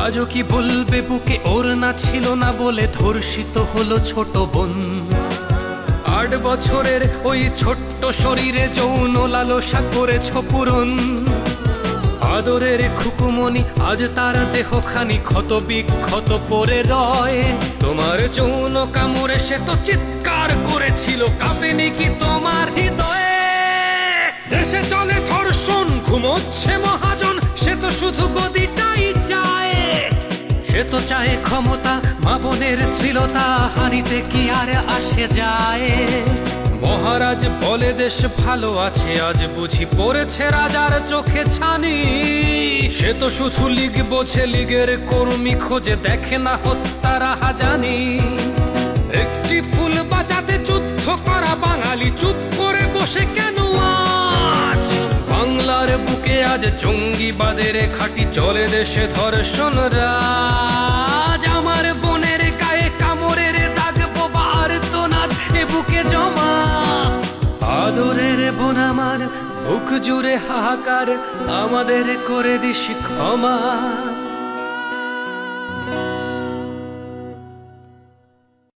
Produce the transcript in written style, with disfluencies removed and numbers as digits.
আজও কি বলবে বুকে ওর না ছিল না বলে ধর্ষিত হলো ছোট বোন। 8 বছরের ওই ছোট্ট শরীরে যৌন লালসা করেছ পূরণ। আদরের খুকুমনি আজ তার দেহখানি ক্ষত বিক্ষত পড়ে রয়। তোমার যৌন কামড়ে সে তো চিৎকার করেছিল, কাঁপেনি কি তোমার হৃদয়ে? দেশে চলে ধর্ষণ, ঘুমোচ্ছে মহাজন, সে তো শুধু গদিটাই চায়। সে তো চায় ক্ষমতা, মা বোনের শ্লীলতা হানিতে কি আর আসে যায়? মহারাজ বলে দেশ ভালো আছে, আজ বুঝি পড়েছে রাজার চোখে ছানি। সে তো শুধু লীগ বোঝে, লীগের কর্মী খোঁজে, দেখে না হত্যার হাজানি। একটি ফুল বাঁচাতে যুদ্ধ করা বাঙালি চুপ করে বসে কেন আজ? বাংলার বুকে আজ জঙ্গিবাদের খাঁটি চলে, দেশে ধর্ষণ রাজ। আমার বোনের গায়ে কামড়ের দাগ, বোবার তো নাচ এ বুকে জমা। আদরের বোন আমার, বুক জুড়ে হাহাকার, আমাদের করে দিস ক্ষমা।